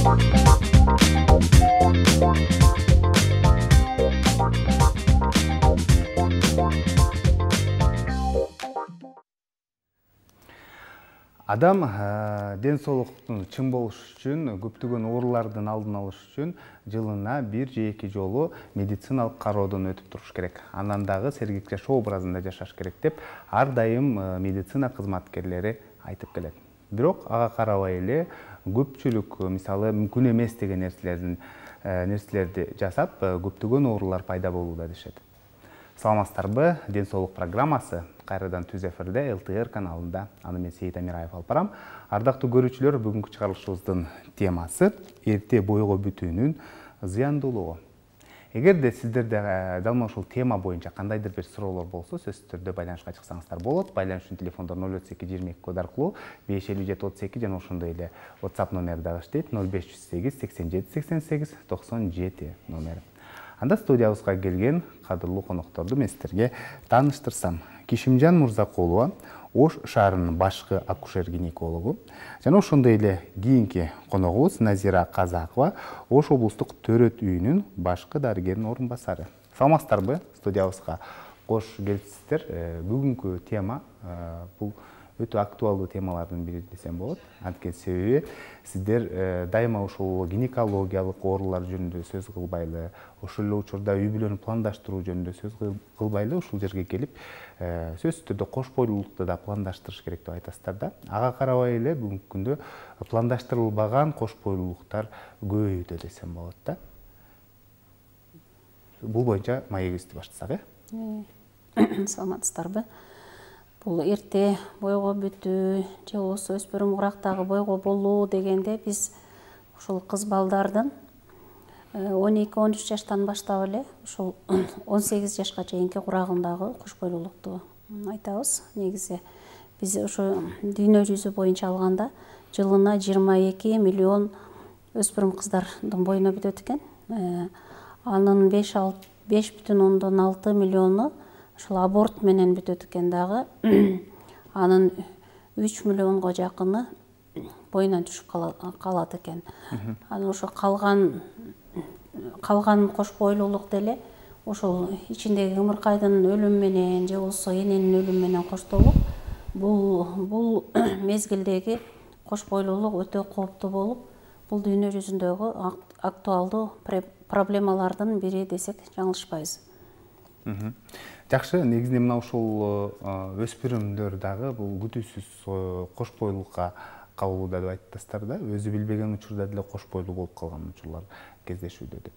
Адам ден соолуктун чың болуш үчүн, көптөгөн оорулардын алдын алыш үчүн жылына 1 же 2 жолу медициналык кароодон өтүп туруш керек. Андан дагы сергек жашоо образында жашаш керек деп ар дайым медицина кызматкерлери айтып келет. Бирок ага карабай эле көпчүлүк мисалы мүмкүн эмес деген нерселерди жасап, көптөгөн оорулар пайда болууда дешет. Саламатсыздарбы? Ден соолук программасы кайрадан түз эфирде ЛТР каналында. Аны мен Сейит Амираев алып барам. Ардактуу көрүүчүлөр, бүгүнкү чыгарылышыбыздын темасы эрте бойго бүтүүнүн зыяндуулугу. Эгерде сиздерде дал ушул тема боюнча кандайдыр бир суроолор болсо, сөзсүз түрдө байланышка чыксаңыздар болот. Байланыш үчүн телефондор 03222 код аркылуу 55732 жана ошондой эле WhatsApp номери дагы иштейт 0508 87 88 97 номери. Анда студиябызга келген кадырлуу конокторду мен сиздерге тааныштырсам. Кишимжан Мурзакулова, Ош шаарынын башкы акушер-гинекологу, жана ошондой эле кийинки коногубуз Назира Казакова, Ош облустук төрөт үйүнүн башкы дарыгеринин орун басары. Саламатсыздарбы? Студиябызга кош келипсиздер. Бүгүнкү тема бул өтө актуалдуу темалардын бири десем болот. Анткени себеби сиздер дайыма ушул гинекологиялык оорулар жөнүндө сөз кылбайлы, ошол эле учурда үй бүлөнү пландаштыруу жөнүндө сөз кылбайлы ушул жерге келип, сөзсүз түрдө кош бойлуулукту да пландаштырыш керек деп айтасыздар да. Ага карабай эле бүгүнкү күндө пландаштырылбаган кош бойлуулуктар көбөйүүдө десем болот да. Бул боюнча маегибизди баштасак, Саламатсыздарбы? Бул эрте бойго бүтүү же болбосо өспүрүм курактагы бойго болуу дегенде биз ушул кыз балдардын 12-13 жаштан баштап эле ушул 18 жашка чейинки курагындагы кош бойлуулукту айтабыз. Негизи биз ушу дүйнө жүзү боюнча алганда жылына 22 миллион өспүрүм кыздардын боюна бүтөт экен. Анын 5,6 миллиону ушул аборт менен бүтөт экен дагы. Анын 3 миллионго жакыны боюнан түшүп калат экен. Анан ошо калган кош бойлуулук деле ошол ичиндеги ымыркайдын өлүмү менен же болбосо эненин өлүмү менен коштолуп, бул мезгилдеги кош бойлуулук өтө кооптуу болуп, бул дүйнө жүзүндөгү актуалдуу проблемалардын бири десек жаңылышпайбыз. Жакшы, негизинен мына ушул өспүрүмдөр дагы бул күтүүсүз кош бойлуулукка кабылууда деп айтасыздар да. Өзү билбеген учурда деле кош бойлуу болуп калган учурлар кездешүүдө деп.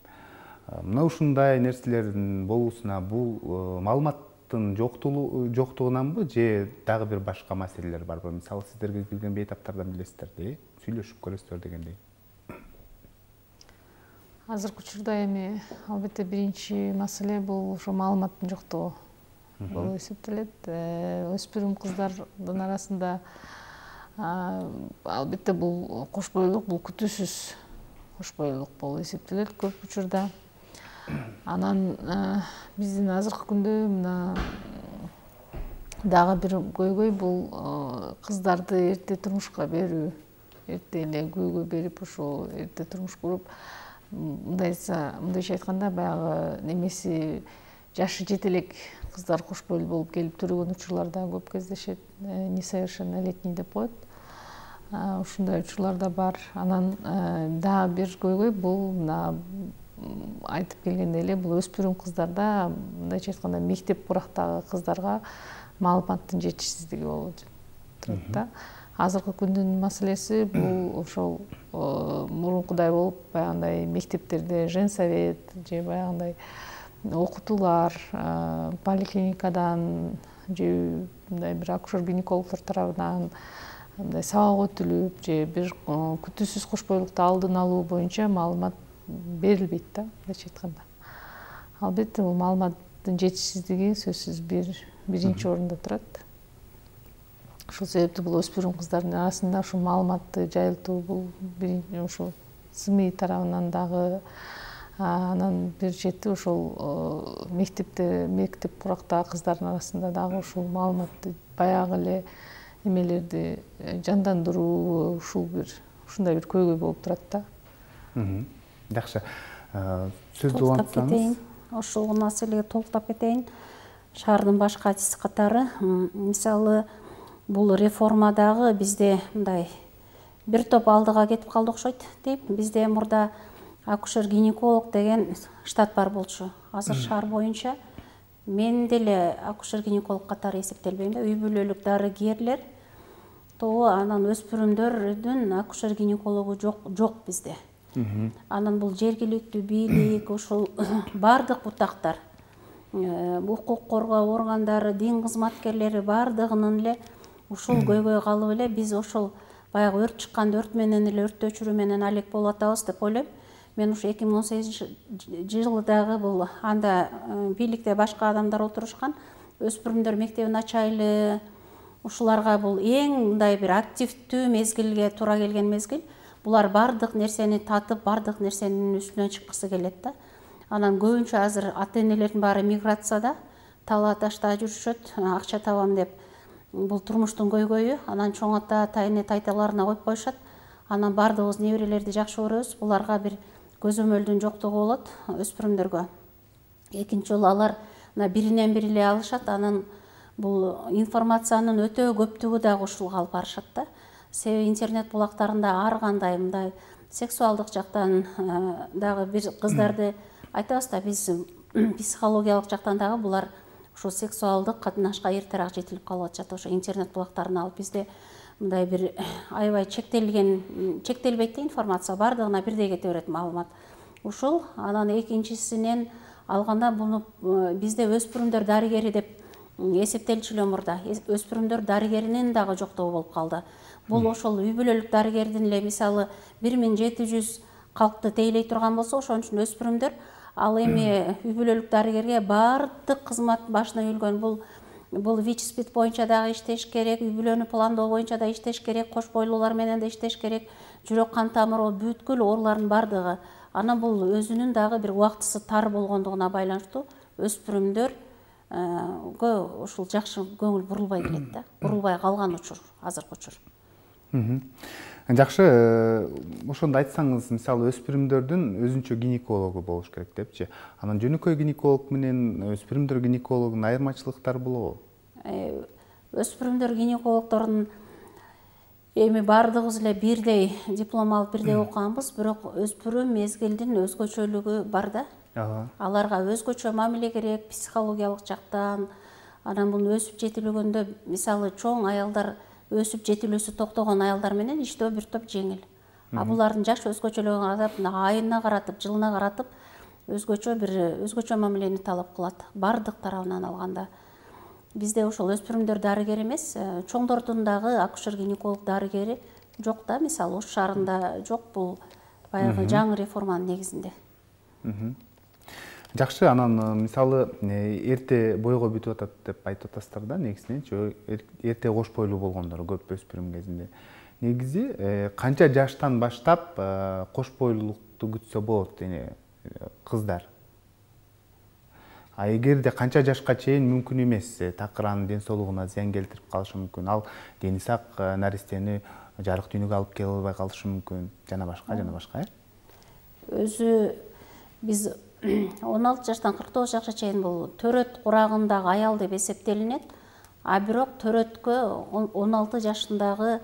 Мына ушундай нерселердин болуусуна бул маалыматтын жоктугунанбы же дагы бир башка маселелер барбы? Мисалы сиздерге келген бейтаптардан билесиздер де, сүйлөшүп көрөсүздөр дегендей. Азыркы учурда эми албетте биринчи маселе бул ошо маалыматтын жоктугу болуп эсептелет. Өспүрүм кыздардын арасында албетте бул кош бойлуулук бул күтүүсүз кош бойлуулук болуп эсептелет көп учурда. Анан биздин азыркы күндө мына дагы бир көйгөй бул кыздарды эрте турмушка берүү, эрте эле күйөөгө берип ошо эрте турмуш куруп, мындайча айтканда баягы немеси жашы жете элек кыздар кош бойлуу болуп келип төрөгөн учурлар да көп кездешет. Несовершеннолетний деп коет. Ушундай учурлар да бар. Анан дагы бир көйгөй бул мына айтып келгендей эле бул өспүрүм кыздарда мындайча айтканда мектеп курактагы кыздарга маалыматтын жетишсиздиги болуп турат да. Азыркы күндүн маселеси бул ошол мурункудай болуп баягындай мектептерде женсовет же баягындай окутуулар поликлиникадан же мындай бир акушер-гинекологдор тарабынан мындай сабак өтүлүп же бир күтүүсүз кош бойлуулукту алдын алуу боюнча маалымат берилбейт да, мындайча айтканда. Албетте бул маалыматтын жетишсиздиги сөзсүз биринчи орунда турат. Ушул себептен бул өспүрүм кыздардын арасында ушул маалыматты жайылтуу бул биринчи ушул СМИ тарабынан дагы, анан бир чети ушул мектеп курактагы кыздардын арасында дагы ушул маалыматты баягы эле эмелерди жандандыруу ушундай бир көйгөй болуп турат да. Жакшы. Сөздү улантсаңыз. Ошол маселеге толуктап кетейин. Шаардын баш катчысы катары, мисалы, бул реформадагы бизде мындай бир топ алдыга кетип калды окшойт дейм. Бизде мурда акушер-гинеколог деген штат бар болчу. Азыр шаар боюнча мен деле акушер-гинеколог катары эсептелбейм да, үй бүлөлүк дарыгерлер анан өспүрүмдөрдүн акушер-гинекологу жок бизде. Анан бул жергиликтүү бийлик, ушул бардык бутактар, укук коргоо органдары, дин кызматкерлери бардыгынын эле ушул көйгөй калып эле биз ошол баягы өрт чыкканда өрт менен эле өрт өчүрүү менен алек болуп атабыз деп ойлойм. Мен ушу 2018-жылдагы бул анда бийликте башка адамдар отурушкан, өспүрүмдөр мектебин ачайлы, ушуларга бул эң мындай бир активдүү мезгилге туура келген мезгил. Булар бардык нерсени татып, бардык нерсенин үстүнөн чыккысы келет да. Анан көбүнчө азыр ата-энелердин баары миграцияда, тала ташта жүрүшөт, акча табам деп. Бул турмуштун көйгөйү. Анан чоң ата, тайне тайталарына коюп коюшат. Анан бардыгыбыз неберелерди жакшы көрөбүз. Буларга бир көзөмөлдүн жоктугу болот өспүрүмдөргө. Экинчи жолу алар биринен бири эле алышат. Анан бул информациянын өтө көптүгү дагы ушул алып барышат да. Себеби интернет булактарында ар кандай мындай сексуалдык жактан дагы бир кыздарды айтабыз да, биз психологиялык жактан дагы булар ушул сексуалдык катнашка эртерээк жетилип калып атышат. Ошо интернет булактарын алып бизде мындай бир аябай чектелбейт да информация, бардыгына бирдей кете берет маалымат. Ушул анан экинчисинен алганда буну бизде өспүрүмдөр дарыгери деп эсептелчү эле мурда. Өспүрүмдөр дарыгеринин дагы жоктугу болуп калды. Бул ошол үй бүлөлүк дарыгердин эле мисалы 1700 калкты тейлей турган болсо, ошон үчүн өспүрүмдөр ал эми үй бүлөлүк дарыгерге бардык кызмат башына үйүлгөн. Бул ВИЧ-СПИД боюнча дагы иштеш керек, үй бүлөнү пландоо боюнча да иштеш керек, кош бойлуулар менен да иштеш керек, жүрөк кан тамыры бүткүл оорулардын бардыгы. Анан бул өзүнүн дагы бир убактысы тар болгондугуна байланыштуу өспүрүмдөргө ушул жакшы көңүл бурулбай келет да. Бурулбай калган учур, азыркы учур. Жакшы, ошондо айтсаңыз, мисалы өспүрүмдөрдүн өзүнчө гинекологу болуш керек депчи. Анан жөнөкөй гинеколог менен өспүрүмдөр гинекологунун айырмачылыктары болобу? Өспүрүмдөр гинекологдордун эми бардыгыбыз эле бирдей диплом алып бирдей окуганбыз, бирок өспүрүм мезгилдин өзгөчөлүгү бар да. Аларга өзгөчө мамиле керек, психологиялык жактан. Анан бул өсүп жетилгөндө мисалы чоң аялдар, өсүп жетилүүсү токтогон аялдар менен иштөө бир топ жеңил. Булардын жаш өзгөчөлүгүн карап, айына каратып, жылына каратып, өзгөчө мамилени талап кылат, бардык тарабынан алганда. Бизде ошол өспүрүмдөр дарыгери эмес, чоңдордун дагы акушер-гинеколог дарыгери жок да, мисалы Ош шаарында жок. Бул баягы жаңы реформанын негизинде. Жакшы, анан мисалы эрте бойго бүтүп атат деп айтып атасыздар да, негизинен эрте кош бойлуу болгондор көп өспүрүм кезинде. Негизи канча жаштан баштап кош бойлуулукту күтсө болот кыздар? Эгерде канча жашка чейин мүмкүн эмес, такыр анын ден соолугуна зыян келтирип калышы мүмкүн. Ал дени сак наристени жарык дүйнөгө алып келе албай калышы мүмкүн, жана башка. Өзү биз 16 жаштан 49 жашка чейин бул төрөт курагындагы аял деп эсептелинет. А бирок төрөткө 16 жашындагы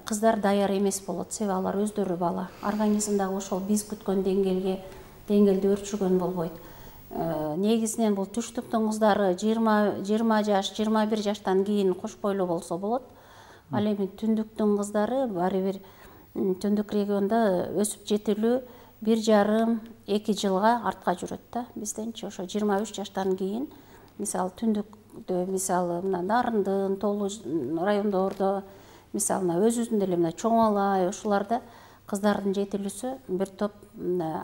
кыздар даяр эмес болот. Себеби алар өздөрү бала. Организмдагы ошол биз күткөн деңгээлди өрчүгөн болбойт. Негизинен бул түштүктүн кыздары 20 жаш, 21 жаштан кийин кош бойлуу болсо болот. Ал эми түндүктүн кыздары баары бир түндүк региондо өсүп жетилүү 1,5-2 жылга артка жүрөт да. Бизденчи ошо 23 жаштан кийин мисалы түндүктө, мисалы мына Нарындын, Тоолу райондордо, мисалы өзүбүздүн деле мына Чоң Алай, ушуларда кыздардын жетилүүсү бир топ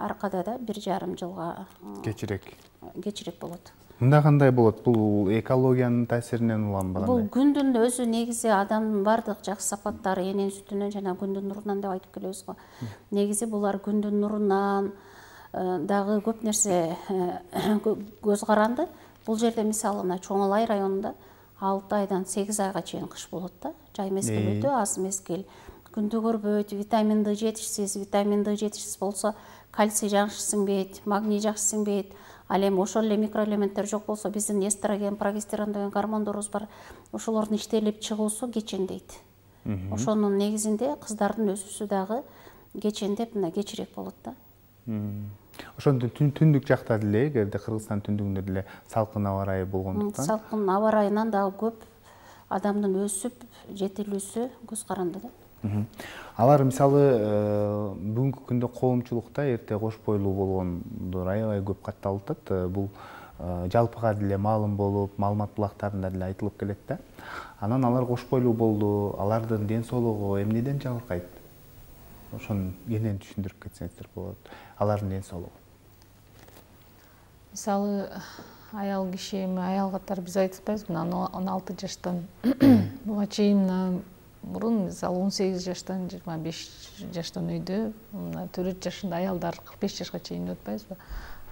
аркада да 1,5 жылга кечирээк болот. Мында кандай болот? Бул экологиянын таасиринен уламбы? Бул күндүн өзү негизи адамдын бардык жакшы сапаттары энен сүтүнөн жана күндүн нурунан деп айтып келебиз го. Негизи булар күндүн нурунан дагы көп нерсе көз каранды. Бул жерде мисалы мына Чоң Алай районунда 6 айдан 8 айга чейин кыш болот да. Жай мезгил өтө аз мезгил. күндү көрбөйт, витамин D жетишсиз болсо кальций жакшы сиңбейт, магний жакшы сиңбейт. Ал эми ошол эле микроэлементтер жок болсо биздин эстроген, прогестерон деген гормондорубуз бар. Ошолордун иштелип чыгуусу кечендейт. Ошонун негизинде кыздардын өсүүсү дагы кечендеп мына кечирээк болот да. Ошондо түндүк жакта деле, эгерде Кыргызстан түндүгүндө деле салкын аба ырайы болгондуктан. Салкын аба ырайынан дагы көп адамдын өсүп жетилүүсү көз каранды да. Алар мисалы бүгүнкү күндө коомчулукта эрте кош бойлуу болгондор аябай көп катталып атат. Бул жалпыга деле маалым болуп, маалымат булактарында деле айтылып келет да. Анан алар кош бойлуу болду, алардын ден соолугу эмнеден жабыркайт? Ошону кенен түшүндүрүп кетсеңиздер болот. Алардын ден соолугу. Мисалы аял киши, аял катары биз айтып атпайбызбы, 16 жаштан буга чейин мурун мисалы 18 жаштан 25 жаштан үйдө, 4 жашында аялдар 45 жашка чейин деп атпайбызбы.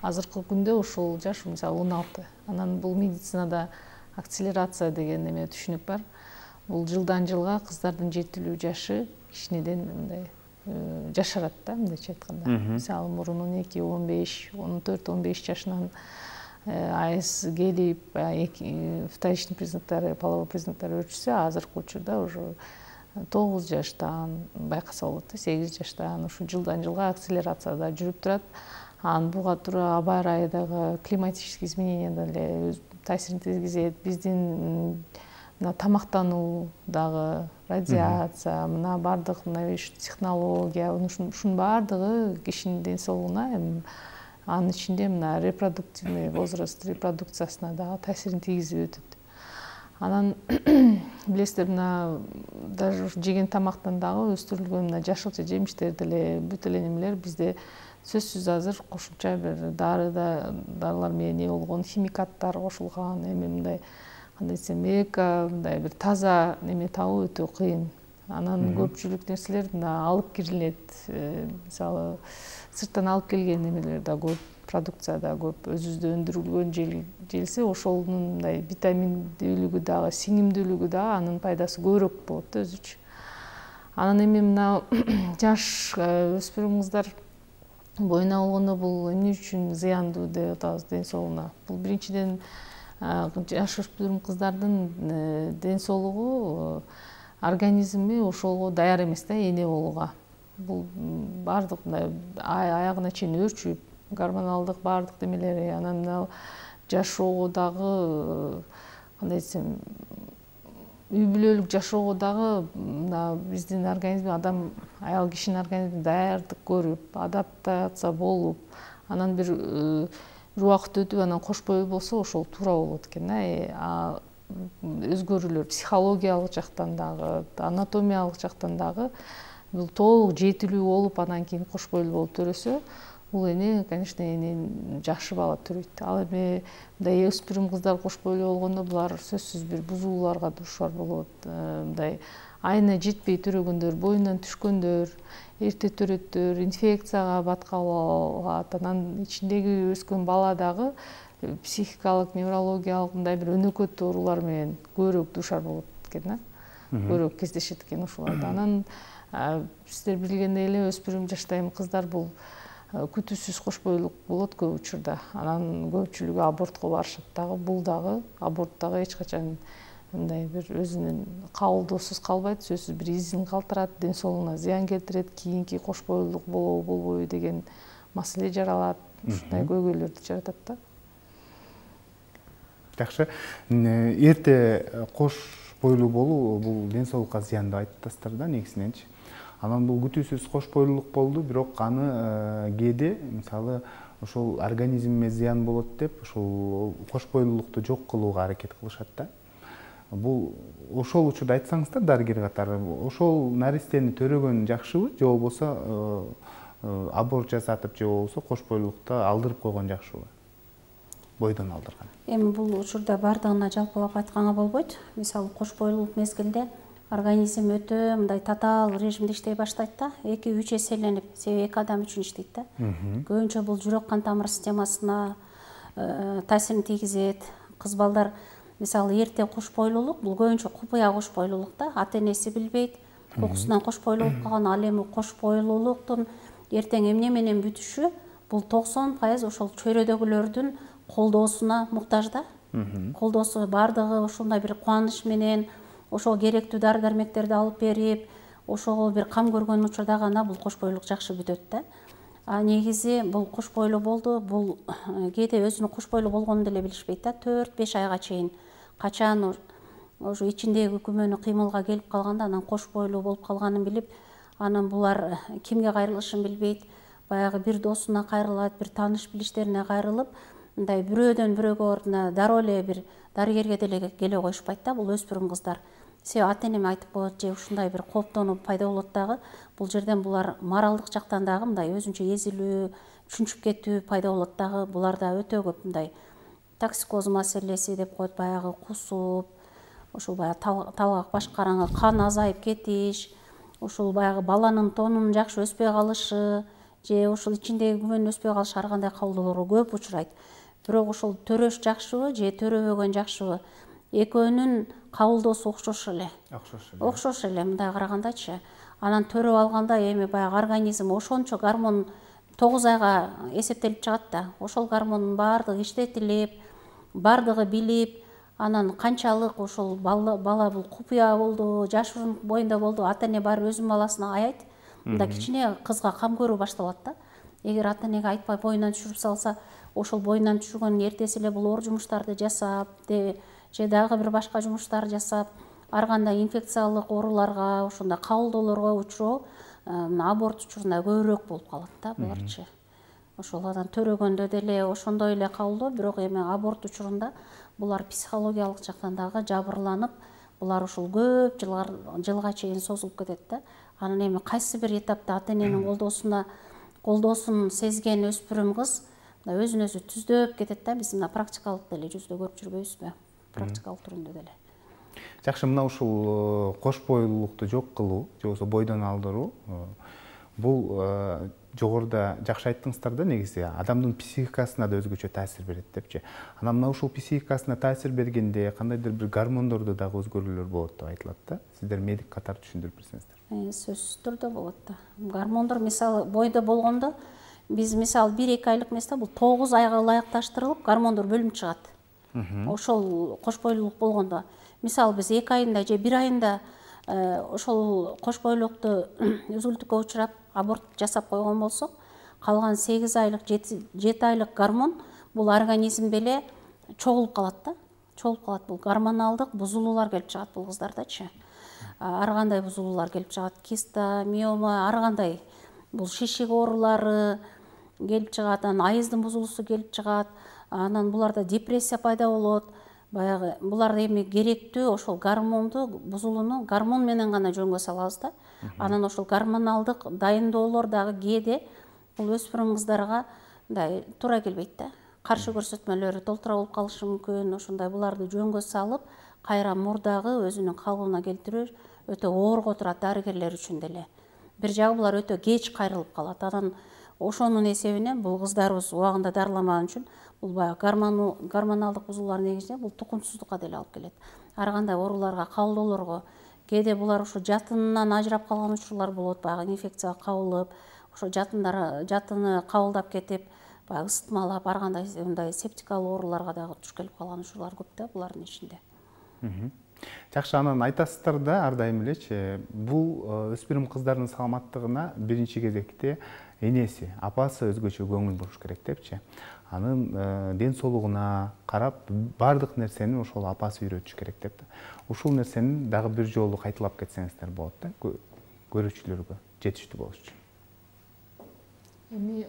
Азыркы күндө ушул жаш мисалы 16. Анан бул медицинада акселерация деген эме түшүнүк бар. Бул жылдан жылга кыздардын жетилүү жашы кичинеден мындай жашарат да, мындайча айтканда. Мисалы мурун 12, 15, 14, 15 жашынан АС келип, вторичный признактары, половой признактары өчсө, азыркы учурда уже 9 жаштан байкаса болот да, 8 жаштан ушу жылдан жылга акселерацияда жүрүп турат. Анан буга туура аба ырайдагы климатический изменения деле таасирин тийгизет. Биздин мына тамактануу дагы, радиация, мына бардык мына технология, ушунун бардыгы кишинин ден соолугуна, анын ичинде мына репродуктивный возраст, репродукциясына дагы таасирин тийгизип өтөт. Анан билесиздер, мына даже жеген тамактан дагы өстүрүлгөн мына жашылча жемиштер деле, бүт эле немелер бизде сөзсүз азыр кошумча бир дарылар менен не болгон, химикаттар кошулган, эми мындай кандай десем, мындай бир таза неме табуу өтө кыйын. Анан көпчүлүк нерселер мына алып кирилет. Мисалы сырттан алып келген немелер да көп, продукция да көп, өзүбүздө өндүрүлгөн желсе, ошонун мындай витаминдүүлүгү дагы, сиңимдүүлүгү дагы анын пайдасы көбүрөөк болот да өзүчө. Анан эми мына жаш өспүрүм кыздар боюна болгондо бул эмне үчүн зыяндуу деп атабыз ден соолугуна? Бул биринчиден жаш өспүрүм кыздардын ден соолугу, организми ошого даяр эмес да, эне болууга. Бул бардык мындай аягына чейин өөрчүп, гормоналдык бардык немелери, анан жашоого дагы кандай десем, үй бүлөлүк жашоого дагы мына биздин организм, адам, аял кишинин организми даярдык көрүп, адаптация болуп, анан бир убакыт өтүп, анан кош бойлуу болсо, ошол туура болот экен. Өзгөрүүлөр психологиялык жактан дагы, анатомиялык жактан дагы бул толук жетилүү болуп, анан кийин кош бойлуу болуп төрөсө, бул эне, конечно, эне жакшы бала төрөйт. Ал эми мындай өспүрүм кыздар кош бойлуу болгондо булар сөзсүз бир бузууларга дуушар болот. Мындай айына жетпей төрөгөндөр, боюнан түшкөндөр, эрте төрөттөр, инфекцияга баткалы алат. Анан ичиндеги өскөн бала дагы психикалык, неврологиялык мындай бир өнөкөт оорулар менен көбүрөөк дуушар болот экен, көбүрөөк кездешет экен ушуларда. Анан сиздер билгендей эле өспүрүм жаштагы кыздар бул күтүүсүз кош бойлуулук болот көп учурда. Анан көпчүлүгү абортко барышат дагы. Бул дагы аборт дагы эч качан мындай бир өзүнүн кабылдоосуз калбайт, сөзсүз бир изин калтырат, ден соолугуна зыян келтирет, кийинки кош бойлуулук болобу болбойбу деген маселе жаралат, ушундай көйгөйлөрдү жаратат да. Жакшы. Эрте кош бойлуу болуу бул ден соолукка зыян деп айтып атасыздар да, негизиненчи. Анан бул күтүүсүз кош бойлуулук болду, бирок аны кээде мисалы ошол организмиме зыян болот деп, ошол кош бойлуулукту жок кылууга аракет кылышат да. Бул ошол учурда айтсаңыздар, дарыгер катары, ошол наристени төрөгөн жакшыбы, же болбосо аборт жасатып, же болбосо кош бойлуулукту алдырып койгон жакшыбы? Бойдон алдырган. Эми бул учурда бардыгына жалпылап айтканга болбойт. Мисалы кош бойлуулук мезгилде организм өтө мындай татаал режимде иштей баштайт да, 2-3 эселенип, себеби эки адам үчүн иштейт да. Көбүнчө бул жүрөк кан тамыр системасына таасирин тийгизет. Кыз балдар мисалы эрте кош бойлуулук, бул көбүнчө купуя кош бойлуулук да, ата энеси билбейт, кокусунан кош бойлуу болуп калган. Ал эми кош бойлуулуктун эртең эмне менен бүтүшү бул 90% ошол чөйрөдөгүлөрдүн колдоосуна муктаж да. Колдоосу бардыгы ушундай бир кубаныч менен ошого керектүү дары дармектерди алып берип, ошого бир кам көргөн учурда гана бул кош бойлуулук жакшы бүтөт да. А негизи бул кош бойлуу болду, бул кээде өзүнүн кош бойлуу болгонун деле билишпейт да. 4-5 айга чейин качан ошо ичиндеги күмөнү кыймылга келип калганда анан кош бойлуу болуп калганын билип, анан булар кимге кайрылышын билбейт, баягы бир досуна кайрылат, бир тааныш билиштерине кайрылып, мындай бирөөдөн бирөөгө ордуна дароо эле бир дарыгерге деле келе коюшпайт да бул өспүрүм кыздар. Себеби ата-энем айтып коет же ушундай бир кооптонуу пайда болот дагы. Бул жерден булар моралдык жактан дагы мындай өзүнчө эзилүү, чүнчүп кетүү пайда болот дагы. Буларда өтө көп мындай токсикоз маселеси деп коет, баягы кусуп, ушул баягы талгак баш караңгы кан азайып кетиш, ушул баягы баланын тонунун жакшы өспөй калышы, же ушул ичиндеги күмөнүн өспөй калышы ар кандай кабылдоолорго көп учурайт. Бирок ушул төрөш жакшыбы же төрөбөгөн жакшыбы? Экөөнүн кабылдоосу окшош эле. Окшош эле мындай карагандачы. Анан төрөп алганда эми баягы организм ошончо гормон 9 айга эсептелип чыгат да. Ошол гормондун бардыгы иштетилип, бардыгы билип, анан канчалык ошол бала бул купуя болду, жашыруун боюнда болду, ата-эне баары өзүнүн баласына аяйт. Мында кичине кызга кам көрүү башталат да. Эгер ата-энеге айтпай боюнан түшүрүп салса, ошол боюнан түшүргөнүн эртеси эле бул оор жумуштарды жасап, же дагы бир башка жумуштар жасап, ар кандай инфекциялык ооруларга, ошондой кабылдоолорго учуроо аборт учурунда көбүрөөк болуп калат да буларчы. Ошол анан төрөгөндө деле ошондой эле кабылдоо, бирок эми аборт учурунда булар психологиялык жактан дагы жабырланып, булар ушул көп жылга чейин созулуп кетет да. Анан эми кайсы бир этапта ата-эненин колдоосун сезген өспүрүм кыз өзүн өзү түздөп кетет да. Биз мына практикалык деле жүздө көрүп жүрбөйбүзбү? Практикалык түрүндө деле. Жакшы, мына ушул кош бойлуулукту жок кылуу, же болбосо бойдон алдыруу, бул жогоруда жакшы айттыңыздар да, негизи адамдын психикасына да өзгөчө таасир берет депчи. Анан мына ушул психикасына таасир бергенде кандайдыр бир гормондордо дагы өзгөрүүлөр болот деп айтылат да. Сиздер медик катары түшүндүрүп берсеңиздер. Сөзсүз түрдө болот да. Гормондор мисалы бойдо болгондо биз мисалы 1-2 айлык эмес да, бул 9 айга ылайыкташтырылып гормондор бөлүнүп чыгат. Ошол кош бойлуулук болгондо мисалы биз 2 айында же 1 айында ошол кош бойлуулукту үзгүлтүккө учурап аборт жасап койгон болсок, калган 8 айлык 7 айлык гормон бул организмде эле чогулуп калат да. Чогулуп калат, бул гормоналдык бузулуулар келип чыгат бул кыздардачы. Ар кандай бузулуулар келип чыгат, киста, миома, ар кандай бул шишик оорулары келип чыгат, анан айыздын бузулуусу келип чыгат, анан буларда депрессия пайда болот. Баягы булар эми керектүү ошол гормонду бузулууну гормон менен гана жөнгө салабыз да. Анан ошол гормоналдык дайындоолор дагы кээде бул өспүрүм кыздарга мындай туура келбейт да. Каршы көрсөтмөлөрү толтура болуп калышы мүмкүн. Ошондой буларды жөнгө салып, кайра мурдагы өзүнүн калыбына келтирүү өтө оорго турат дарыгерлер үчүн деле. Бир жагы булар өтө кеч кайрылып калат. Анан ошонун эсебинен бул кыздарыбыз убагында дарыламаган үчүн бул баягы гормоналдык бузулуулар негизинде бул тукумсуздукка деле алып келет. Ар кандай ооруларга, кабылдоолорго, кээде булар ушу жатынынан ажырап калган учурлар болот, баягы инфекцияга кабылып, ошо жатыны кабылдап кетип, баягы ысытмалап, ар кандай мындай септикалык ооруларга дагы туш келип калган учурлар көп да булардын ичинде. Жакшы, анан айтасыздар да ар дайым элечи, бул өспүрүм кыздардын саламаттыгына биринчи кезекте энеси, апасы өзгөчө көңүл буруш керек депчи. Анын ден соолугуна карап, бардык нерсени ошол апасы үйрөтүш керек деп. Ушул нерсени дагы бир жолу кайталап кетсеңиздер болот да, көрүүчүлөргө жетиштүү болуш үчүн. Эми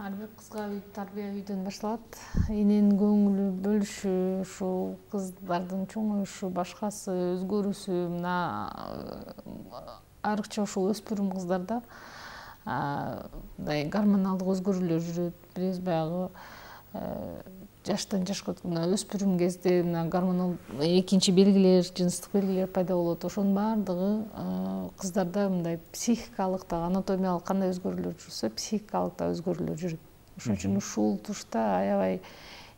ар бир кызга тарбия үйдөн башталат. Эненин көңүлү бөлүшү, ушул кыздардын чоңоюшу, башкасы өзгөрүүсү, мына айрыкча ушул өспүрүм кыздарда мындай гормоналдык өзгөрүүлөр жүрөт. Биз баягы жаштан жашка өспүрүм кезде гормонал экинчи белгилер, жыныстык белгилер пайда болот. Ошонун баардыгы кыздарда мындай психикалык да, анатомиялык кандай өзгөрүүлөр жүрсө, психикалык да өзгөрүүлөр жүрөт. Ошон үчүн ушул тушта аябай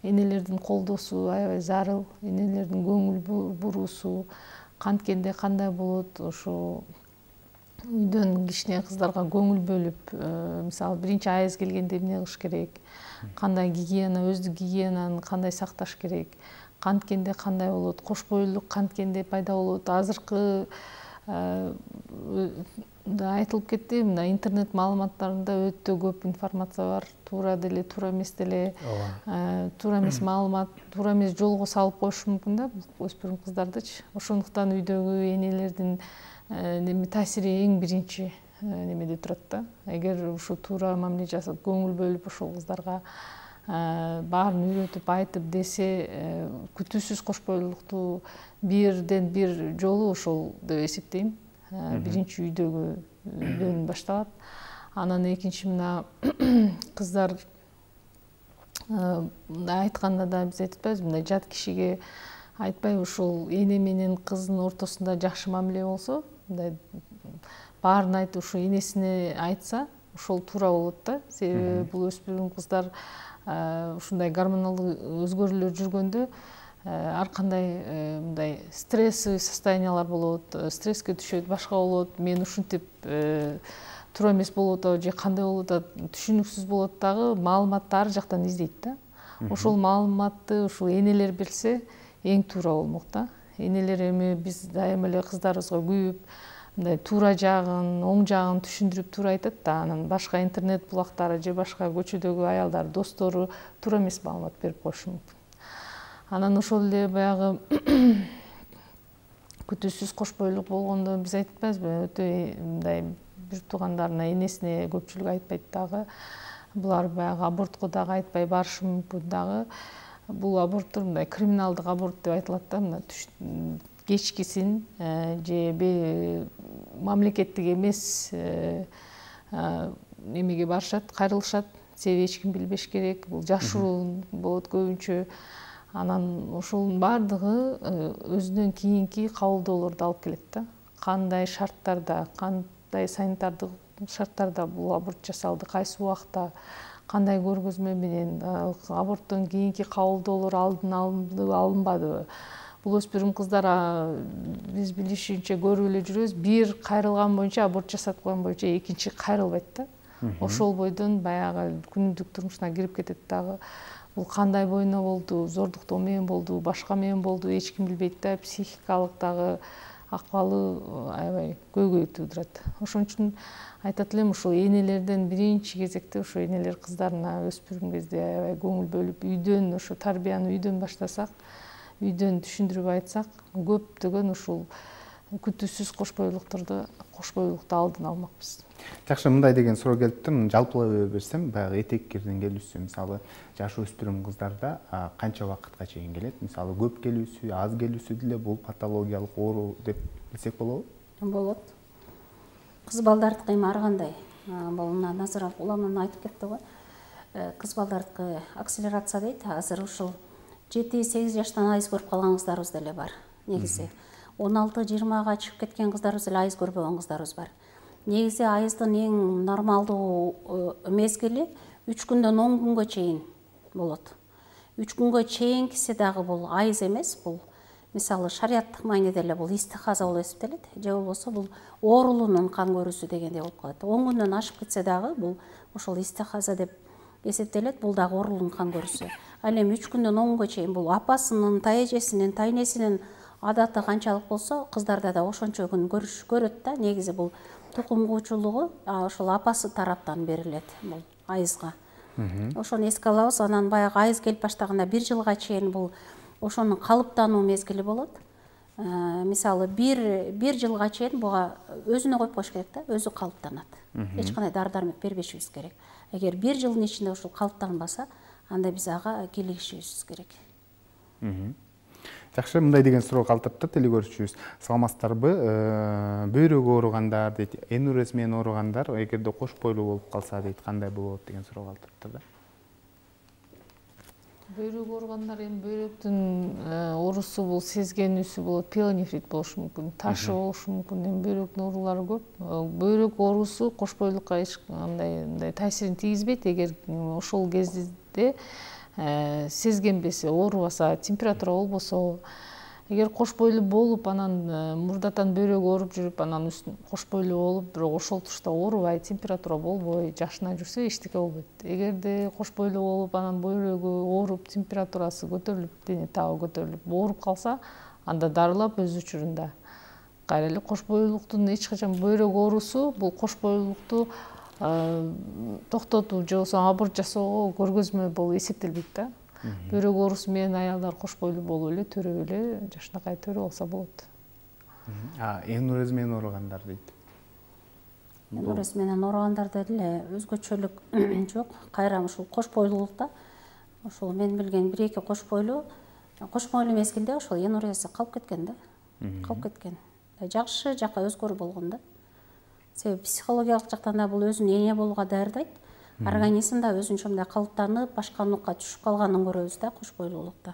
энелердин колдоосу аябай зарыл, энелердин көңүл буруусу, канткенде кандай болот, ошо үйдөн кичине кыздарга көңүл бөлүп, мисалы биринчи айыз келгенде эмне кылыш керек, кандай гигиена, өздүк гигиенаны кандай сакташ керек, канткенде кандай болот, кош бойлуулук канткенде пайда болот. Азыркы айтылып кетти, мына интернет маалыматтарында өтө көп информация бар, туура деле, туура эмес деле, туура эмес маалымат, туура эмес жолго салып коюшу мүмкүн да өспүрүм кыздардычы. Ошондуктан үйдөгү энелердин таасири эң биринчи немеде турат да. Эгер ушу туура мамиле жасап, көңүл бөлүп ошол кыздарга баарын үйрөтүп айтып десе, күтүүсүз кош бойлуулукту бирден бир жолу ошол деп эсептейм. Биринчи үйдөн башталат. Анан экинчи мына кыздар айтканда да биз айтпайбызбы, мындай жат кишиге айтпай ушул эне менен кыздын ортосунда жакшы мамиле болсо, мындай баарын айтып ушу энесине айтса, ошол туура болот да. Себеби бул өспүрүм кыздар ушундай гормоналдык өзгөрүүлөр жүргөндө ар кандай мындай стрессовый состояниялар болот, стресске түшөт, башка болот. Мен ушинтип туура эмес болуп атабы же кандай болуп атат, түшүнүксүз болот дагы, маалыматты ар жактан издейт да. Ошол маалыматты ушул энелер билсе эң туура болмок да. Энелер эми биз дайыма эле кыздарыбызга күйүп, мындай туура жагын, оң жагын түшүндүрүп туура айтат да, анан башка интернет булактары же башка көчөдөгү аялдар, достору туура эмес маалымат берип коюшу мүмкүн. Анан ошол эле баягы күтүүсүз кош бойлуулук болгондо биз айтпайбызбы, өтө мындай бир туугандарына, энесине көпчүлүк айтпайт дагы. Булар баягы абортко дагы айтпай барышы мүмкүн дагы. Бул аборттор мындай криминалдык аборт деп айтылат да, мына кечкисин же мамлекеттик эмес эмеге барышат, кайрылышат. Себеби эч ким билбеш керек. Бул жашыруун болот көбүнчө. Анан ошонун баардыгы өзүнөн кийинки кабылдоолорду алып келет да. Кандай шарттарда, кандай санитардык шарттарда бул аборт жасалды, кайсы убакта, кандай көргөзмө менен, аборттон кийинки кабылдоолор алдын алынды, алынбадыбы. Бул өспүрүм кыздар биз билишибизче көрүп эле жүрөбүз, бир кайрылган боюнча, аборт жасап койгон боюнча экинчи кайрылбайт да. Ошол бойдон баягы күнүмдүк турмушуна кирип кетет дагы. Бул кандай боюна болду, зордуктоо менен болду, башка менен болду, эч ким билбейт да. Психикалык дагы акыбалы аябай көйгөй туудурат. Ошон үчүн айтат элем, ушул энелерден биринчи кезекте ошо энелер кыздарына өспүрүм кезде аябай көңүл бөлүп, үйдөн ошо тарбияны үйдөн баштасак, үйдөн түшүндүрүп айтсак, көптөгөн ушул күтүүсүз кош бойлуулукту алдын алмакпыз. Жакшы, мындай деген суроо келиптир. Жалпылай берсем, баягы этеккирдин келүүсү, мисалы, жаш өспүрүм кыздарда канча убакытка чейин келет? Мисалы, көп келүүсү, аз келүүсү деле бул патологиялык оору деп билсек болобу? Болот. Кыз балдардыкы эми ар кандай. Бул Назыр уламан айтып кетти го. Кыз балдардыкы акселерация дейт. Азыр ушул 7-8 жаштан айыз көрүп калган кыздарыбыз деле бар. Негизи 16-20га чыгып кеткен кыздарыбыз эле айыз көрбөгөн кыздарыбыз бар. Негизи айыздын эң нормалдуу мезгили 3 күндөн 10 күнгө чейин болот. 3 күнгө чейинкиси дагы бул айыз эмес, бул мисалы шариаттык мааниде эле бул истихаза болуп эсептелет, же болбосо бул оорулуунун кан көрүүсү дегендей болуп калат. 10 күндөн ашып кетсе дагы бул ошол истихаза деп эсептелет, бул дагы оорулуунун кан көрүүсү. Ал эми 3 күндөн 10 күнгө чейин бул апасынын, тайэжесинин, тайнесинин адаты канчалык болсо, кыздарда да ошончо күн көрөт да. Негизи бул тукум куучулугу ошол апасы тараптан берилет бул айызга. Ошону эске алабыз. Анан баягы айыз келип баштаганда 1 жылга чейин бул ошонун калыптануу мезгили болот. Мисалы 1 жылга чейин буга өзүнө коюп коюш керек да, өзү калыптанат. Эч кандай дары-дармек бербешибиз керек. Эгер 1 жылдын ичинде ушул калыптанбаса, анда биз ага кийлигишибиз керек. Жакшы, мындай деген суроо калтырыпты теле көрүүчүбүз. Саламатсыздарбы? Бөйрөгү ооругандар дейт, энурез менен ооругандар эгерде кош бойлуу болуп калса дейт, кандай болот деген суроо калтырыпты да. Бөйрөк ооругандар эми бөйрөктүн оорусу бул сезгенүүсү болот, пиелонефрит болушу мүмкүн, ташы болушу мүмкүн. Эми бөйрөктүн оорулары көп. Бөйрөк оорусу кош бойлуулукка эч кандай таасирин тийгизбейт. Эгер ошол кезде сезгенбесе, оорубаса, температура болбосо, Эгер кош бойлуу болуп, анан мурдатан бөйрөгү ооруп жүрүп, анан кош бойлуу болуп, бирок ошол тушта оорубай, температура болбой, жашына жүрсө эчтеке болбойт. Эгерде кош бойлуу болуп, анан бөйрөгү ооруп, температурасы көтөрүлүп, дене табы көтөрүлүп, ооруп калса, анда дарылап өз учурунда. Кайра эле кош бойлуулуктун эч качан бөйрөк оорусу бул кош бойлуулукту токтотуу же болбосо аборт жасоого көргөзмө болуп эсептелбейт да. Бөйрөк оорусу менен аялдар кош бойлуу болуп эле, төрөп эле, жашынакай төрөп алса болот. Энуроз менен ооругандар дейт. Энуроз менен ооругандарда деле өзгөчөлүк жок. Кайра ушул кош бойлуулукта ошол мен билген 1-2 кош бойлуу мезгилде ошол энурезия калып кеткен да. Калып кеткен. Жакшы жака өзгөрүү болгон да. Себеби психологиялык жактан да бул өзүн эне болууга даярдайт. Организм да өзүнчө мындай калыптанып, башкалыкка түшүп калганын көрөбүз да кош бойлуулукта.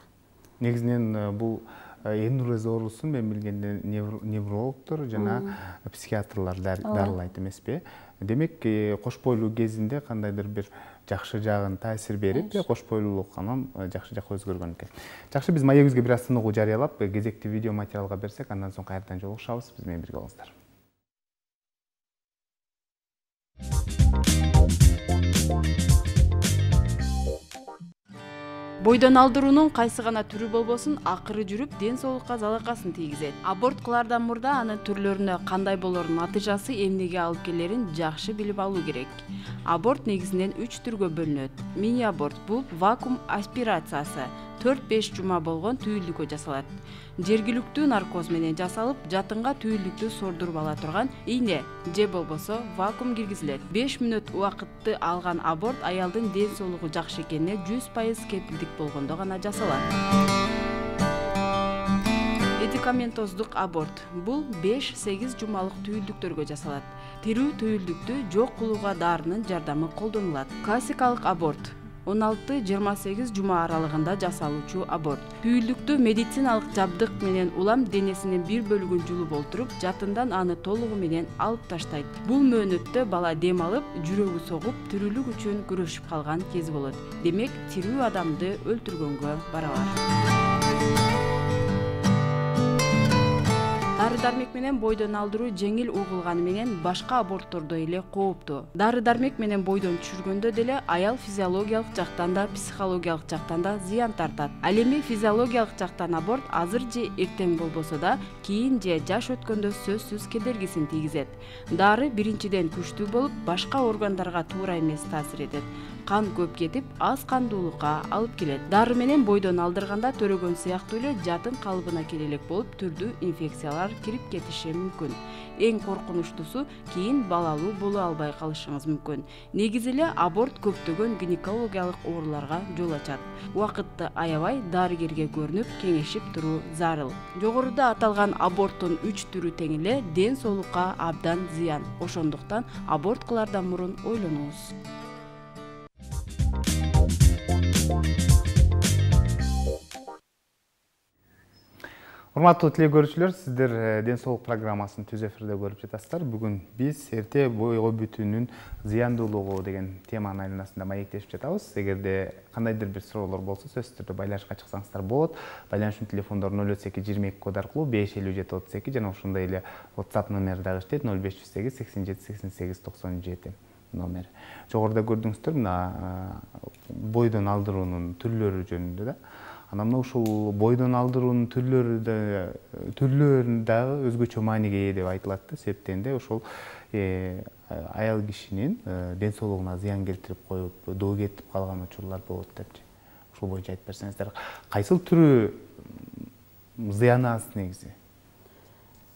Негизинен бул энуроз оорусун мен билгенде неврологдор жана психиатрлар дарылайт эмеспи? Демек, кош бойлуу кезинде кандайдыр бир жакшы жагын таасир берип, кош бойлуулук анан жакшы жакка өзгөргөн экен. Жакшы, биз маегибизге бир аз сынгуу жарыялап, кезекти видео материалга берсек, андан соң кайрадан жолугушабыз. Биз менен бирге болуңуздар. Бойдон алдыруунун кайсы гана түрү болбосун, акыры жүрүп ден соолукка залакасын тийгизет. Аборт кылаардан мурда анын түрлөрүнө кандай болорун, натыйжасы эмнеге алып келерин жакшы билип алуу керек. Аборт негизинен 3 түргө бөлүнөт. Мини аборт бул вакуум аспирациясы 4-5 жума болгон түйүлдүккө жасалат. Жергиликтүү наркоз менен жасалып, жатынга түйүлдүктү сордуруп ала турган ийне же болбосо вакуум киргизилет. 5 мүнөт убакытты алган аборт аялдын ден соолугу жакшы экенине 100% кепилдик болгондо гана жасалат. Медикаментоздук аборт бул 5-8 жумалык түйүлдүктөргө жасалат. Тирүү түйүлдүктү жок кылууга дарынын жардамы колдонулат. Классикалык аборт 16-28 жума аралыгында жасалуучу аборт. Түйүлдүктү медициналык жабдык менен улам денесинин бир бөлүгүн жулуп олтуруп, жатындан аны толугу менен алып таштайт. Бул мөөнөттө бала дем алып, жүрөгү согуп, тирүүлүк үчүн күрөшүп калган кези болот. Демек, тирүү адамды өлтүргөнгө барабар. Дары-дармек менен бойдон алдыруу жеңил угулганы менен башка аборттордой эле кооптуу. Дары-дармек менен бойдон түшүргөндө деле аял физиологиялык жактан да, психологиялык жактан да зыян тартат. Ал эми физиологиялык жактан аборт азыр же эртең болбосо да, кийин же жаш өткөндө сөзсүз кедергисин тийгизет. Дары биринчиден күчтүү болуп, башка органдарга туура эмес таасир этет. Кан көп кетип, аз кандуулукка алып келет. Дары менен бойдон алдырганда төрөгөн сыяктуу эле жатын калыбына келелек болуп, түрдүү инфекциялар кирип кетиши мүмкүн. Эң коркунучтуусу кийин балалуу боло албай калышыңыз мүмкүн. Негизи эле аборт көптөгөн гинекологиялык ооруларга жол ачат. Убакытты аябай дарыгерге көрүнүп, кеңешип туруу зарыл. Жогоруда аталган аборттун 3 түрү тең эле ден соолукка абдан зыян. Ошондуктан аборт кылаардан мурун ойлонуңуз. Урматтуу теле көрүүчүлөр, сиздер ден соолук программасын түз эфирде көрүп жатасыздар. Бүгүн биз эрте бойго бүтүүнүн зыяндуулугу деген теманын айланасында маектешип жатабыз. Эгерде кандайдыр бир суроолор болсо, сөзсүз түрдө байланышка чыксаңыздар болот. Байланыштын телефондору 032 код аркылуу 55732 жана ошондой эле WhatsApp номери дагы иштейт 0508 87 88 97 номер. Жогоруда көрдүңүздөр, мына бойдон алдыруунун түрлөрү жөнүндө да. Анан ушул бойдон алдыруунун түрлөрүн дагы өзгөчө мааниге ээ деп айтылат да. Себептен де ошол аял кишинин ден соолугуна зыян келтирип коюп, доо кетип калган учурлар болот депчи. Ушул боюнча айтып берсеңиздер, кайсыл түрү зыяны аз негизи?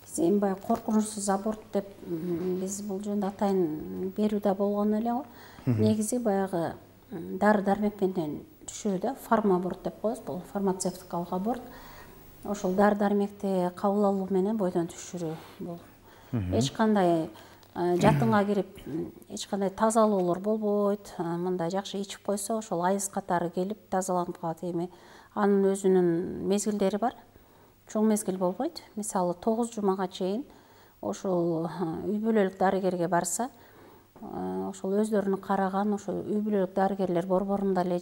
Биз эми баягы коркунучсуз аборт деп биз бул жөнүндө атайын берүү да болгон эле го. Негизи баягы дары-дармек менен түшүрүүдө фармаборт деп коебуз. Бул фармацевтикалык аборт. Ошол дары-дармекти кабыл алуу менен бойдон түшүрүү бул. Эч кандай жатынга кирип, эч кандай тазалоолор болбойт. Мындай жакшы ичип койсо, ошол айыз катары келип тазаланып калат. Эми анын өзүнүн мезгилдери бар. Чоң мезгил болбойт. Мисалы 9 жумага чейин ошол үй бүлөлүк дарыгерге барса, ошол өздөрүнүн караган ошол үй бүлөлүк дарыгерлер борборунда эле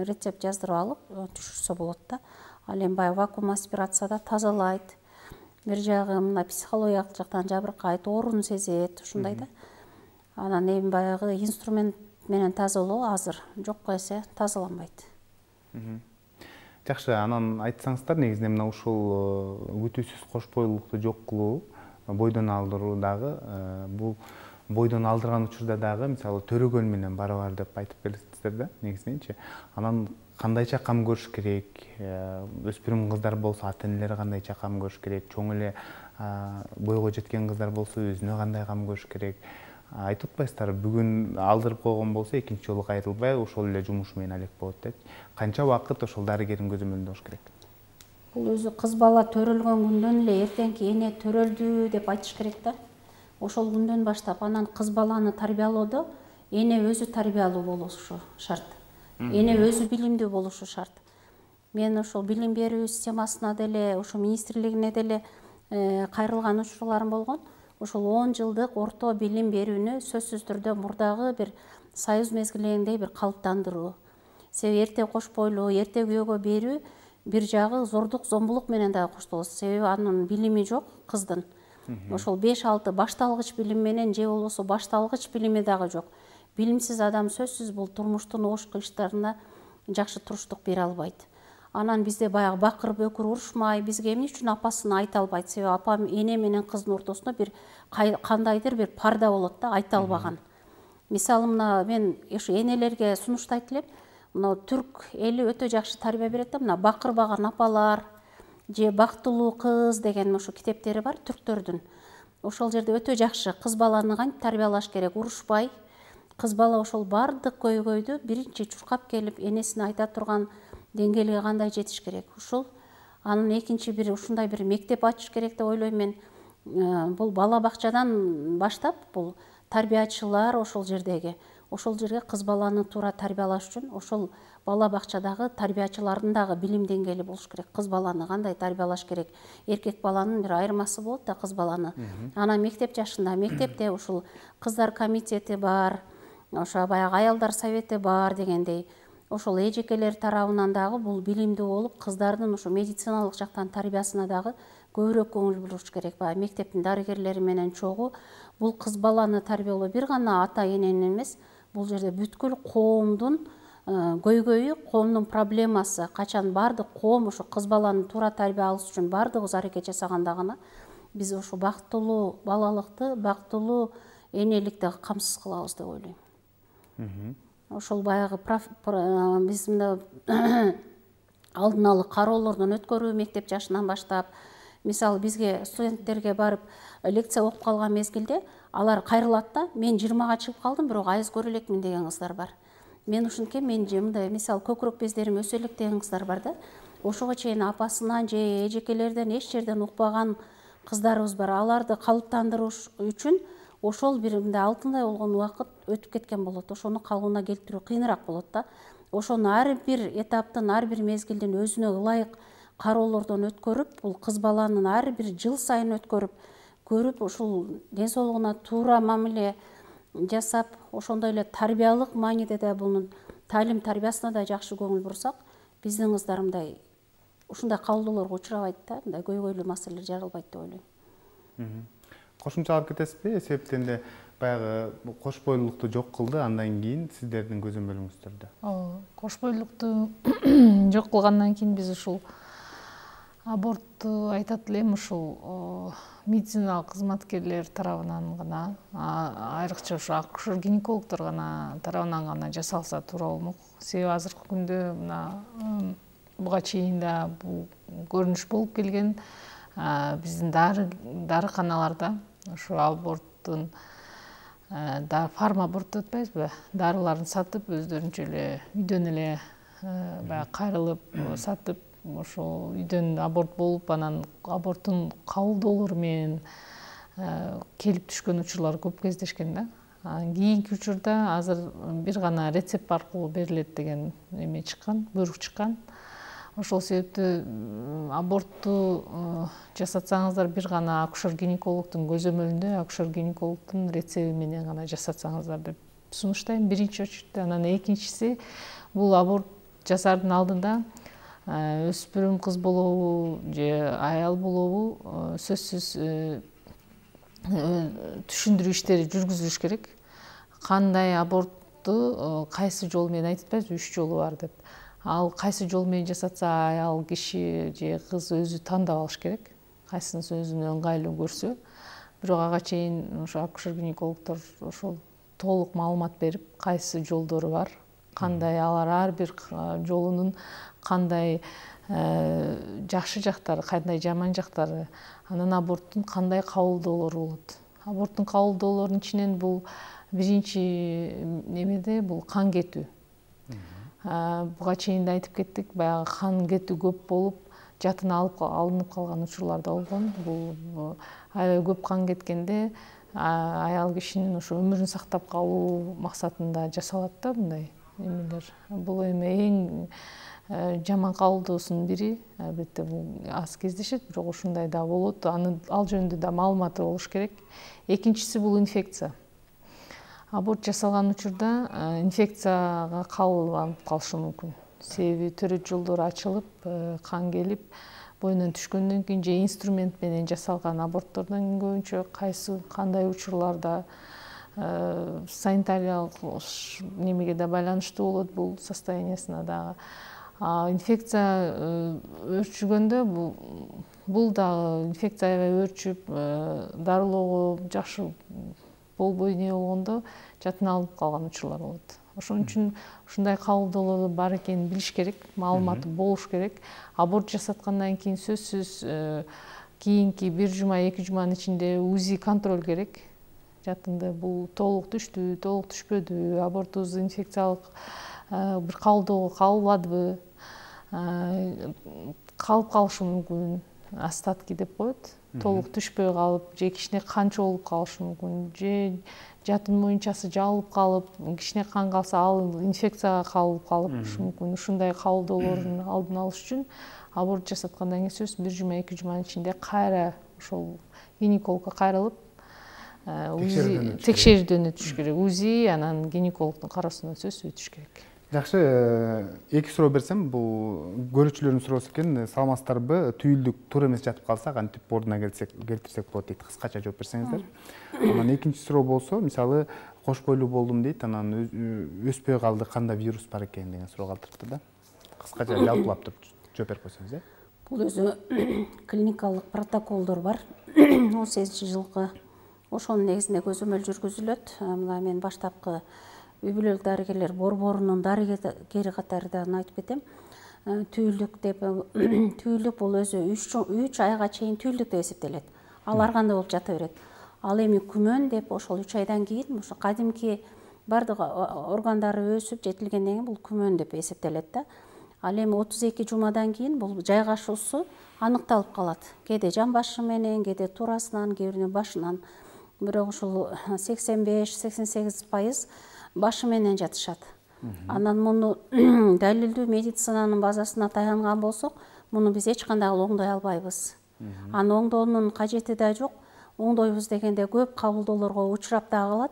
рецепт жаздырып алып түшүрсө болот да. Ал эми баягы вакуум аспирацияда тазалайт. Бир жагы мына психологиялык жактан жабыркайт, оорун сезет, ушундай да. Анан эми баягы инструмент менен тазалоо азыр жокко эсе тазаланбайт. Жакшы, анан айтсаңыздар, негизинен мына ушул күтүүсүз кош бойлуулукту жок кылуу, бойдон алдыруу дагы, бул бойдон алдырган учурда дагы мисалы төрөгөн менен барабар деп айтып бересиздер да, негизиненчи. Анан кандайча кам көрүш керек, өспүрүм кыздар болсо ата-энелери кандайча кам көрүш керек, чоң эле бойго жеткен кыздар болсо өзүнө кандай кам көрүш керек. Айтып атпайсыздар, бүгүн алдырып койгон болсо экинчи жолу кайрылбай ошол эле жумуш менен алек болот деп. Канча убакыт ошол дарыгердин көзөмөлүндө болуш керек? Бул өзү кыз бала төрөлгөн күндөн эле эртеңки эне төрөлдү деп айтыш керек да. Ошол күндөн баштап анан кыз баланы тарбиялоодо эне өзү тарбиялуу болушу шарт. Эне өзү билимдүү болушу шарт. Мен ошол билим берүү системасына деле, ошо министрлигине деле кайрылган учурларым болгон. Ошол 10 жылдык орто билим берүүнү сөзсүз түрдө мурдагы бир союз мезгилиндей бир калыптандыруу. Себеби эрте кош бойлуу, эрте күйөөгө берүү бир жагы зордук, зомбулук менен дагы коштолот. Себеби анын билими жок кыздын. Ошол 5-6 башталгыч билим менен же болбосо башталгыч билими дагы жок. Билимсиз адам сөзсүз бул турмуштун ош кыйыштарына жакшы туруштук бере албайт. Анан бизде баягы бакыр бөкүр урушмай, бизге эмне үчүн апасына айта албайт? Себеби апам эне менен кыздын ортосунда бир кандайдыр бир парда болот да, айта албаган. Мисалы мына мен ушу энелерге сунуштайт элем. Мына түрк эли өтө жакшы тарбия берет да, мына бакырбаган апалар же бактылуу кыз деген ошо китептери бар түрктөрдүн. Ошол жерде өтө жакшы кыз баланы кантип тарбиялаш керек, урушпай. Кыз бала ошол бардык көйгөйдү биринчи чуркап келип энесине айта турган деңгээлге кандай жетиш керек. Ушул анын экинчи бир ушундай бир мектеп ачыш керек деп ойлойм мен. Бул бала бакчадан баштап бул тарбиячылар ошол жерге кыз баланы туура тарбиялаш үчүн ошол бала бакчадагы тарбиячылардын дагы билим деңгээли болуш керек. Кыз баланы кандай тарбиялаш керек? Эркек баланын бир айырмасы болот да кыз баланы. Анан мектеп жашында, мектепте ушул кыздар комитети бар, ошо баягы аялдар совети бар дегендей. Ошол эжекелер тарабынан дагы бул билимдүү болуп, кыздардын ошо медициналык жактан тарбиясына дагы көбүрөөк көңүл буруш керек. Баягы мектептин дарыгерлери менен чогуу бул кыз баланы тарбиялоо бир гана ата эненин эмес, бул жерде бүткүл коомдун көйгөйү, коомдун проблемасы. Качан бардык коом ошо кыз баланы туура тарбия алыш үчүн бардыгыбыз аракет жасаганда гана биз ошо бактылуу балалыкты, бактылуу энеликти камсыз кылабыз деп ойлойм. Ошол баягы биз мында алдын ала кароолордон өткөрүү мектеп жашынан баштап, мисалы бизге студенттерге барып лекция окуп калган мезгилде алар кайрылат да, мен 20-га чыгып калдым, бирок айыз көрө элекмин деген кыздар бар. Мен ушинтке мен мындай мисалы көкүрөк бездерим өсө элек деген кыздар бар да. Ошого чейин апасынан же эжекелерден эч жерден укпаган кыздарыбыз бар. Аларды калыптандыруу үчүн ошол бир мындай алтындай болгон убакыт өтүп кеткен болот. Ошону калыбына келтирүү кыйыныраак болот да. Ошону ар бир этаптын, ар бир мезгилдин өзүнө ылайык кароолордон өткөрүп, бул кыз баланын ар бир жыл сайын өткөрүп, көрүп, ушул ден соолугуна туура мамиле жасап, ошондой эле тарбиялык мааниде да бунун таалим тарбиясына да жакшы көңүл бурсак, биздин кыздар мындай ушундай кабылдоолорго учурабайт да, мындай көйгөйлүү маселелер жаралбайт деп ойлойм. Кошумчалап кетесизби? Эсептен де баягы кош бойлуулукту жок кылды, андан кийин сиздердин көзөмөлүңүздөрдө. Кош бойлуулукту жок кылгандан кийин биз ушул абортту айтат элем, ушул медициналык кызматкерлер тарабынан гана, айрыкча ушу акушер-гинекологдор гана тарабынан гана жасалса туура болмок. Себеби азыркы күндө мына буга чейин да бул көрүнүш болуп келген. Биздин дарыканаларда ушу аборттун фармаборт деп атпайбызбы, дарыларын сатып, өздөрүнчө эле үйдөн эле баягы кайрылып сатып, ошол үйдөн аборт болуп, анан аборттун кабылдоолору менен келип түшкөн учурлар көп кездешкен да. Кийинки учурда азыр бир гана рецепт аркылуу берилет деген эме чыккан, буйрук чыккан. Ошол себептен абортту жасатсаңыздар бир гана акушер-гинекологдун көзөмөлүндө, акушер-гинекологдун рецепти менен гана жасатсаңыздар деп сунуштайм биринчи очередде. Анан экинчиси, бул аборт жасаардын алдында өспүрүм кыз болобу же аял болобу сөзсүз түшүндүрүү иштери жүргүзүлүш керек. Кандай абортту кайсы жол менен айтып атпайбызбы, 3 жолу бар деп. Ал кайсы жол менен жасатса аял киши же кыз өзү тандап алыш керек. Кайсынысы өзүнө ыңгайлуу көрсө. Бирок ага чейин ошо акушер-гинекологдор ошол толук маалымат берип, кайсы жолдору бар, кандай алар ар бир жолунун кандай жакшы жактары, кандай жаман жактары, анан аборттун кандай кабылдоолору болот. Аборттун кабылдоолорунун ичинен бул биринчи немеде бул кан кетүү. Буга чейин да айтып кеттик, баягы кан кетүү көп болуп, жатына алынып калган учурлар да болгон. Бул аябай көп кан кеткенде аял кишинин ошо өмүрүн сактап калуу максатында жасалат да мындай эмелер. Бул эми эң жаман кабылдоосунун бири. Албетте бул аз кездешет, бирок ушундай да болот. Ал жөнүндө да маалыматы болуш керек. Экинчиси бул инфекция. Аборт жасалган учурда инфекцияга кабылып калышы мүмкүн. Себеби төрөт жолдору ачылып, кан келип, бойунан түшкөндөн кийин же инструмент менен жасалган аборттордон көбүнчө кайсы кандай учурларда санитариялык немеге да байланыштуу болот, бул состояниясына дагы. Инфекция өрчүгөндө бул дагы инфекция аябай өрчүп, дарылоого жакшы болбой не болгондо жатына алынып калган учурлар болот. Ошон үчүн ушундай кабылдоолор бар экенин билиш керек, маалыматы болуш керек. Аборт жасаткандан кийин сөзсүз кийинки 1 жума, 2 жуманын ичинде УЗИ контроль керек. Жатынды бул толук түштү, толук түшпөдү, абортубуз инфекциялык бир кабылдоого кабылбадыбы, калып калышы мүмкүн, остатки деп коет. Толук түшпөй калып, же кичине кан чогулуп калышы мүмкүн, же жатын моюнчасы жабылып калып, кичине кан калса ал инфекцияга кабылып калышы мүмкүн. Ушундай кабылдоолордун алдын алыш үчүн аборт жасаткандан кийин сөз 1 жума, 2 жуманын ичинде кайра ошол гинекологко кайрылып текшерүүдөн өтүш керек. УЗИ анан гинекологдун кароосунан сөз өтүш керек. Жакшы, эки суроо берсем, бул көрүүчүлөрдүн суроосу экен. Саламатсыздарбы? Түйүлдүк туура эмес жатып калса, кантип ордуна келтирсек болот дейт. Кыскача жооп берсеңиздер. Анан экинчи суроо болсо, мисалы, кош бойлуу болдум дейт, анан өспөй калды, кандай вирус бар экен деген суроо калтырыпты да. Кыскача жалпылап туруп жооп берип койсоңуз, Бул өзү клиникалык протоколдор бар. 18-жылкы ошонун негизинде көзөмөл жүргүзүлөт. Мына мен баштапкы үй бүлөлүк дарыгерлер борборунун дарыгери катарынан айтып кетем. Түйүлдүк деп, түйүлдүк бул өзү 3 айга чейин түйүлдүк деп эсептелет. Ал ар кандай болуп жата берет. Ал эми күмөн деп ошол 3 айдан кийин ошо кадимки бардык органдары өсүп жетилгенден кийин бул күмөн деп эсептелет да. Ал эми 32 жумадан кийин бул жайгашуусу аныкталып калат. Кээде жамбашы менен, кээде туурасынан, кээде башынан. Бирок ушул 85-88% башы менен жатышат. Анан муну далилдүү медицинанын базасына таянган болсок, муну биз эч кандай оңдой албайбыз. Аны оңдоонун кажети да жок. Оңдойбуз дегенде көп кабылдоолорго учурап да калат.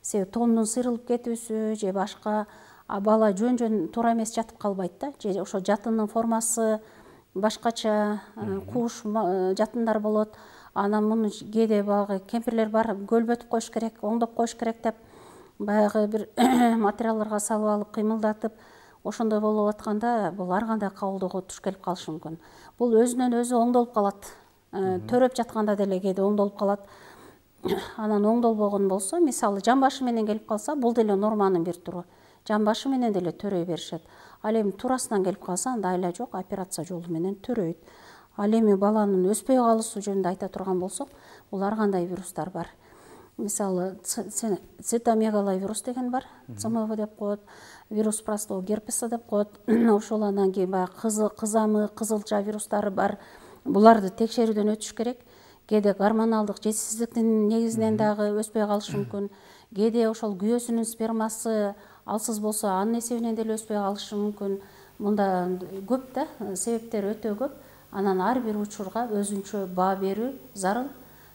Себеби тондун сырылып кетүүсү же башка, бала жөн туура эмес жатып калбайт да. Же ошо жатынын формасы башкача, куш жатындар болот. Анан муну кээде баягы кемпирлер бар, көлбөтүп коюш керек, оңдоп коюш керек деп баягы бир материалдарга салып алып кыймылдатып, ошондой болуп атканда бул ар кандай кабылдоого туш келип калышы мүмкүн. Бул өзүнөн өзү оңдолуп калат. Төрөп жатканда деле кээде оңдолуп калат. Анан оңдолбогон болсо, мисалы жамбашы менен келип калса, бул деле норманын бир туру. Жамбашы менен деле төрөй беришет. Ал эми туурасынан келип калса, анда айла жок, операция жолу менен төрөйт. Ал эми баланын өспөй калуусу жөнүндө айта турган болсок, бул ар кандай вирустар бар. Мисалы цитомегаловирус деген бар, ЦМВ деп коет, вирус простого герпеса деп коет. Ошол анан кийин баягы кызамык, кызылча вирустары бар. Буларды текшерүүдөн өтүш керек. Кээде гормоналдык жетишсиздиктин негизинен дагы өспөй калышы мүмкүн. Кээде ошол күйөөсүнүн спермасы алсыз болсо, анын эсебинен деле өспөй калышы мүмкүн. Мында көп да, себептер өтө көп. Анан ар бир учурга өзүнчө баа берүү зарыл.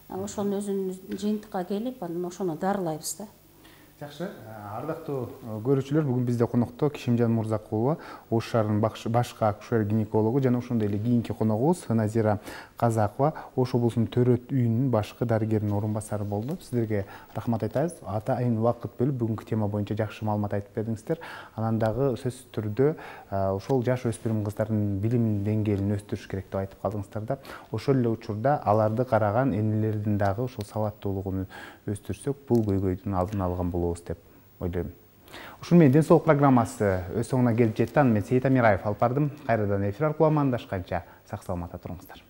Ошонун өзүнүн жыйынтыкка келип, анан ошону дарылайбыз да. Жакшы, ардактуу көрүүчүлөр, бүгүн бизде конокто Кишимжан Мурзакулова, Ош шаарынын башкы акушер гинекологу жана ошондой эле кийинки коногубуз Назира Казакова, Ош облусунун Төрөт үйүнүн башкы дарыгеринин орун басары болду. Сиздерге рахмат айтабыз. Атайын убакыт бөлүп бүгүнкү тема боюнча жакшы маалымат айтып бердиңиздер. Анан дагы сөзсүз түрдө ошол жаш өспүрүм кыздардын билим деңгээлин өстүрүш керек деп айтып калдыңыздар да. Ошол эле учурда аларды караган энелердин дагы ошол сабаттуулугун өстүрсөк, бул көйгөйдүн алдын алган болобуз деп ойлойм. Ушун менен Ден соолук программасы өз соңуна келип жетти. Аны мен Сейит Амираев алып бардым. Кайрадан эфир аркылуу амандашканча сак саламатта туруңуздар.